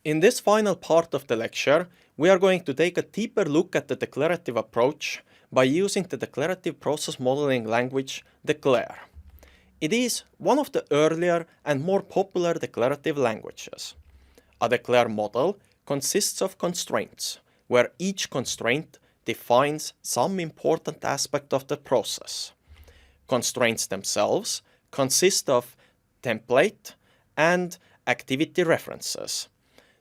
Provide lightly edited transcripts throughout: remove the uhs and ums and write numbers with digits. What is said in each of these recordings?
In this final part of the lecture, we are going to take a deeper look at the declarative approach by using the declarative process modeling language declare. It is one of the earlier and more popular declarative languages. A declare model consists of constraints, where each constraint defines some important aspect of the process. Constraints themselves consist of template and activity references.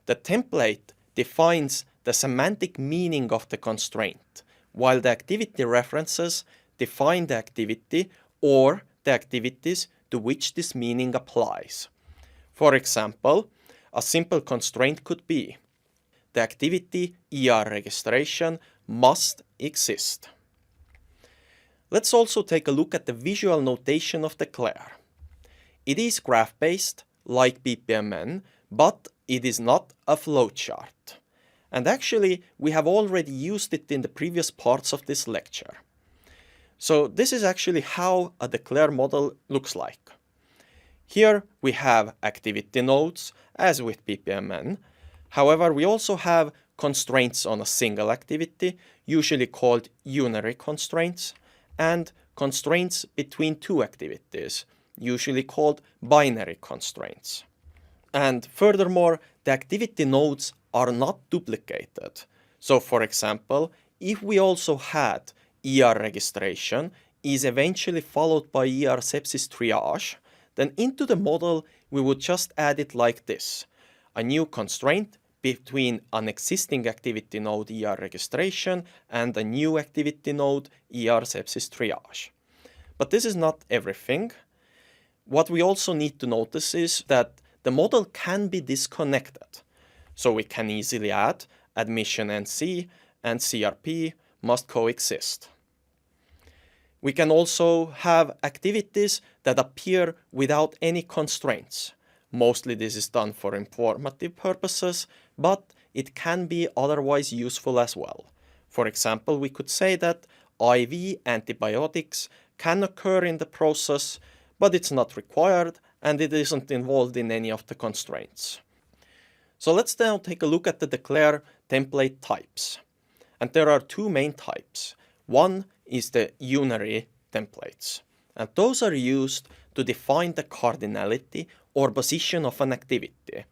The template defines the semantic meaning of the constraint, while the activity references define the activity or the activities to which this meaning applies. For example, a simple constraint could be the activity ER registration must exist. Let's also take a look at the visual notation of declare. It is graph-based, like BPMN, but it is not a flowchart. And actually, we have already used it in the previous parts of this lecture. So this is actually how a declare model looks like. Here we have activity nodes, as with BPMN. However, we also have constraints on a single activity, usually called unary constraints, and constraints between two activities, usually called binary constraints. And furthermore, the activity nodes are not duplicated. So for example, if we also had ER registration is eventually followed by ER sepsis triage, then into the model we would just add it like this: a new constraint between an existing activity node ER registration and a new activity node ER sepsis triage. But this is not everything. What we also need to notice is that the model can be disconnected. So we can easily add admission NC and CRP must coexist. We can also have activities that appear without any constraints. Mostly this is done for informative purposes, but it can be otherwise useful as well. For example, we could say that IV antibiotics can occur in the process, but it's not required and it isn't involved in any of the constraints. So let's now take a look at the declare template types. And there are two main types. One is the unary templates, and those are used to define the cardinality or position of an activity.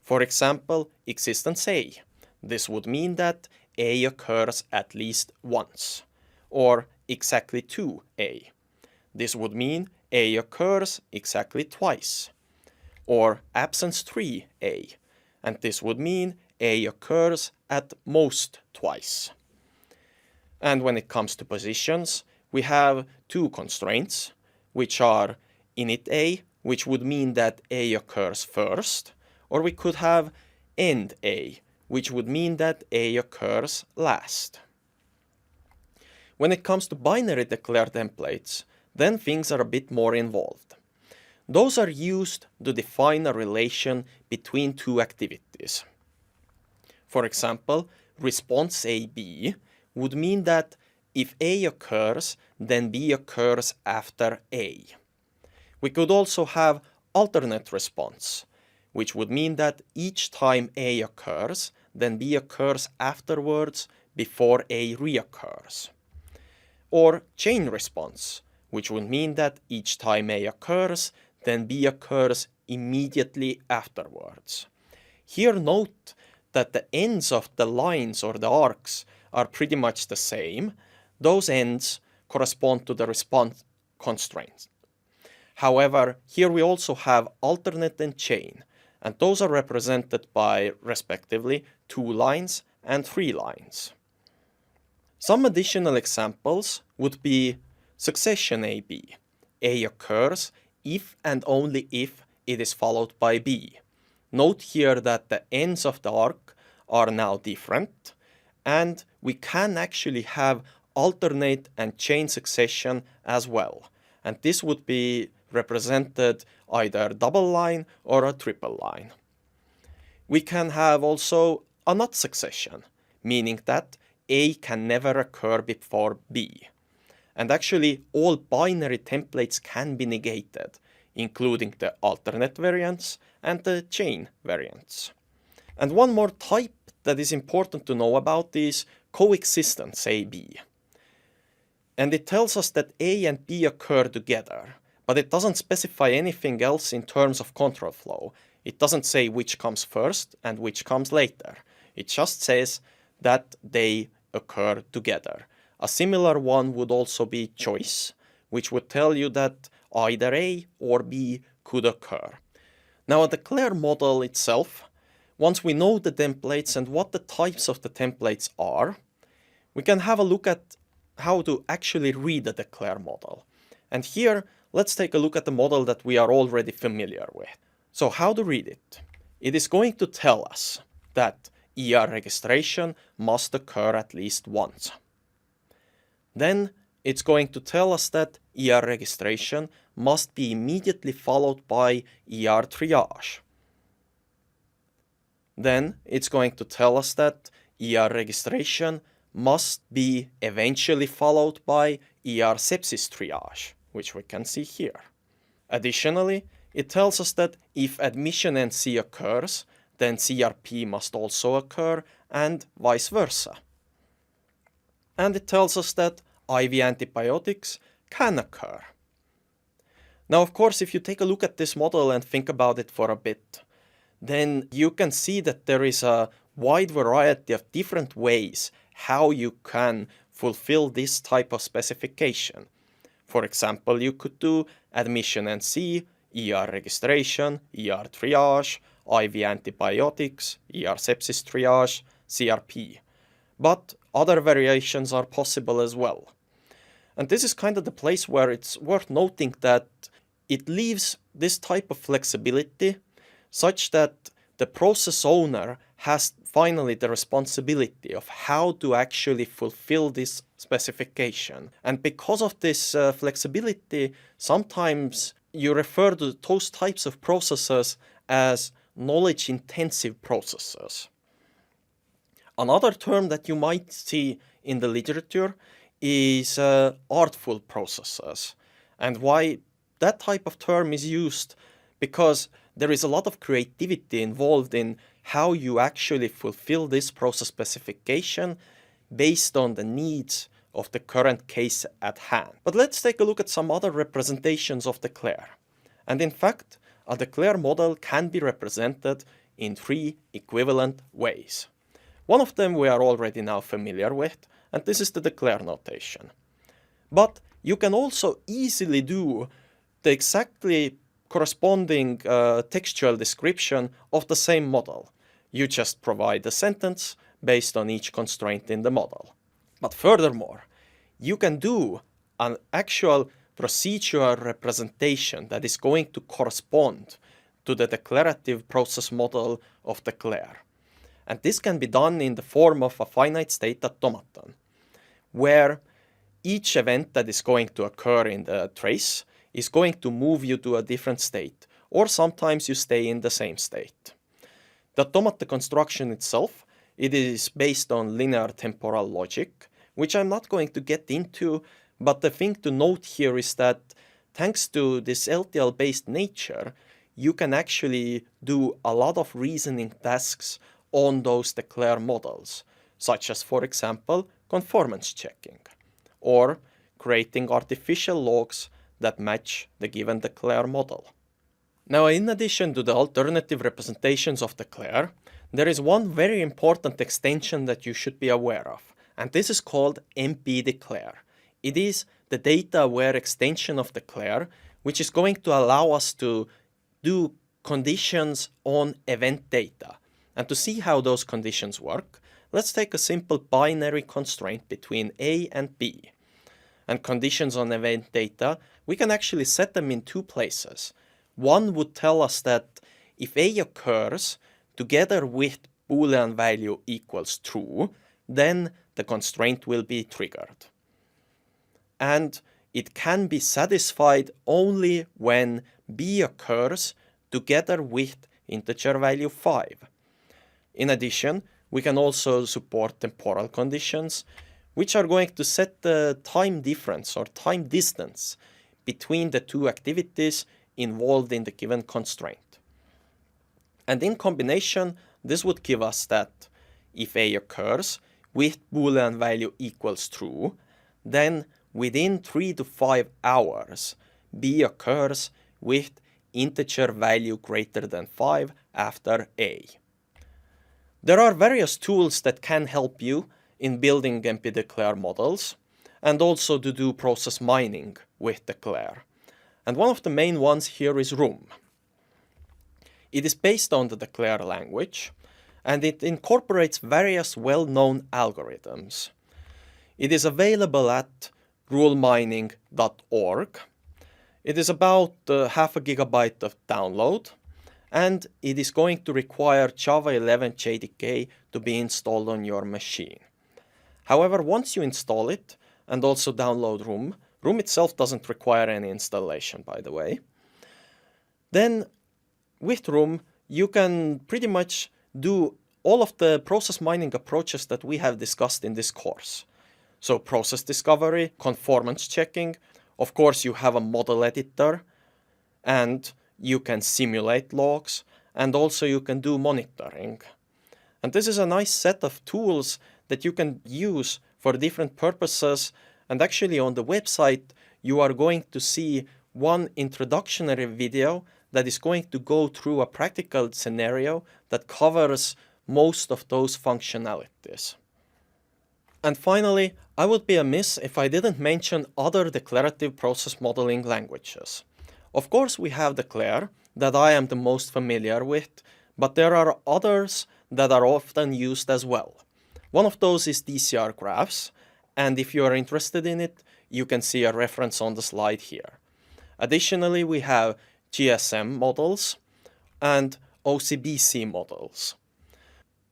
For example, existence A. This would mean that A occurs at least once, or exactly 2A. This would mean A occurs exactly twice, or absence 3A, and this would mean A occurs at most twice. And when it comes to positions, we have two constraints, which are init A, which would mean that A occurs first, or we could have end A, which would mean that A occurs last. When it comes to binary declare templates, then things are a bit more involved. Those are used to define a relation between two activities. For example, response AB would mean that if A occurs, then B occurs after A. We could also have alternate response, which would mean that each time A occurs, then B occurs afterwards before A reoccurs. Or chain response, which would mean that each time A occurs, then B occurs immediately afterwards. Here note that the ends of the lines or the arcs are pretty much the same. Those ends correspond to the response constraints. However, here we also have alternate and chain, and those are represented by, respectively, 2 lines and 3 lines. Some additional examples would be succession AB. A occurs if and only if it is followed by B. Note here that the ends of the arc are now different, and we can actually have alternate and chain succession as well. And this would be represented either double line or a triple line. We can have also a not succession, meaning that A can never occur before B. And actually all binary templates can be negated, including the alternate variants and the chain variants. And one more type that is important to know about is coexistence A-B. And it tells us that A and B occur together, but it doesn't specify anything else in terms of control flow. It doesn't say which comes first and which comes later. It just says that they occur together. A similar one would also be choice, which would tell you that either A or B could occur. Now, a declare model itself, once we know the templates and what the types of the templates are, we can have a look at how to actually read a declare model. And here, let's take a look at the model that we are already familiar with. So how to read it? It is going to tell us that ER registration must occur at least once. Then it's going to tell us that ER registration must be immediately followed by ER triage. Then it's going to tell us that ER registration must be eventually followed by ER sepsis triage, which we can see here. Additionally, it tells us that if admission NC occurs, then CRP must also occur, and vice versa. And it tells us that IV antibiotics can occur. Now, of course, if you take a look at this model and think about it for a bit, then you can see that there is a wide variety of different ways how you can fulfill this type of specification. For example, you could do admission NC, ER registration, ER triage, IV antibiotics, ER sepsis triage, CRP. But other variations are possible as well. And this is kind of the place where it's worth noting that it leaves this type of flexibility such that the process owner has finally the responsibility of how to actually fulfill this specification. And because of this flexibility, sometimes you refer to those types of processes as knowledge-intensive processes. Another term that you might see in the literature is artful processes. And why that type of term is used? Because there is a lot of creativity involved in how you actually fulfill this process specification based on the needs of the current case at hand. But let's take a look at some other representations of declare. And in fact, a declare model can be represented in three equivalent ways. One of them we are already now familiar with, and this is the declare notation. But you can also easily do the exactly corresponding textual description of the same model. You just provide a sentence based on each constraint in the model. But furthermore, you can do an actual procedural representation that is going to correspond to the declarative process model of declare. And this can be done in the form of a finite state automaton, where each event that is going to occur in the trace is going to move you to a different state, or sometimes you stay in the same state. The automata construction itself, it is based on linear temporal logic, which I'm not going to get into, but the thing to note here is that thanks to this LTL-based nature, you can actually do a lot of reasoning tasks on those declare models, such as, for example, conformance checking, or creating artificial logs that match the given declare model. Now, in addition to the alternative representations of declare, there is one very important extension that you should be aware of, and this is called MP declare. It is the data-aware extension of declare, which is going to allow us to do conditions on event data. And to see how those conditions work, let's take a simple binary constraint between A and B. And conditions on event data, we can actually set them in two places. One would tell us that if A occurs together with Boolean value equals true, then the constraint will be triggered. And it can be satisfied only when B occurs together with integer value 5. In addition, we can also support temporal conditions, which are going to set the time difference or time distance between the two activities involved in the given constraint. And in combination, this would give us that if A occurs with Boolean value equals true, then within 3 to 5 hours, B occurs with integer value greater than 5 after A. There are various tools that can help you in building MP-declare models and also to do process mining with declare. And one of the main ones here is Room. It is based on the declare language, and it incorporates various well-known algorithms. It is available at rulemining.org. It is about half a gigabyte of download, and it is going to require Java 11 JDK to be installed on your machine. However, once you install it and also download Room, Room itself doesn't require any installation, by the way, then with Room, you can pretty much do all of the process mining approaches that we have discussed in this course. So process discovery, conformance checking, of course you have a model editor, and you can simulate logs, and also you can do monitoring. And this is a nice set of tools that you can use for different purposes, and actually on the website you are going to see one introductory video that is going to go through a practical scenario that covers most of those functionalities. And finally, I would be amiss if I didn't mention other declarative process modeling languages. Of course, we have declare that I am the most familiar with, but there are others that are often used as well. One of those is DCR graphs, and if you are interested in it, you can see a reference on the slide here. Additionally, we have GSM models and OCBC models.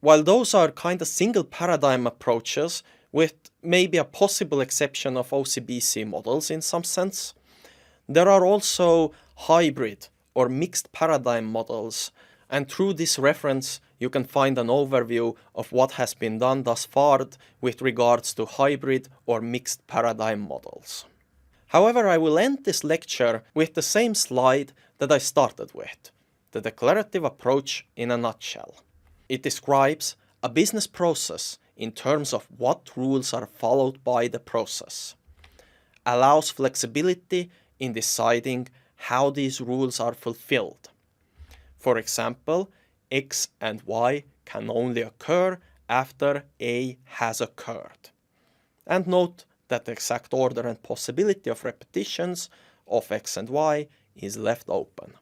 While those are kind of single paradigm approaches, with maybe a possible exception of OCBC models in some sense, there are also hybrid or mixed paradigm models, and through this reference you can find an overview of what has been done thus far with regards to hybrid or mixed paradigm models. However, I will end this lecture with the same slide that I started with, the declarative approach in a nutshell. It describes a business process in terms of what rules are followed by the process, allows flexibility in deciding how these rules are fulfilled. For example, X and Y can only occur after A has occurred. And note that the exact order and possibility of repetitions of X and Y is left open.